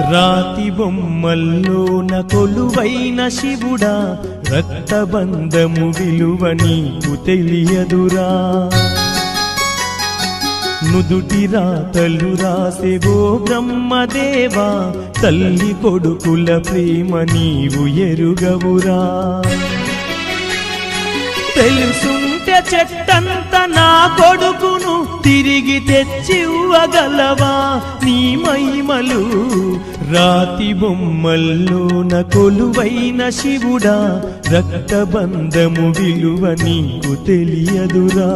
రాతి బొమ్మల్లోన కొలువైన శివుడా, రక్తబంధము విలువ నీకు తెలియదురా. నుదుటి రాతలు రాసేవో బ్రహ్మదేవా, తల్లి కొడుకుల ప్రేమ నీవు ఎరుగవురా. తెలుసుంటే చెట్టంత నా కొడుకును తిరిగి తెచ్చివ్వగలవా నీ మహిమలు. రాతి బొమ్మల్లోన కొలువైన శివుడా, రక్తబంధము విలువ నీకు తెలియదురా.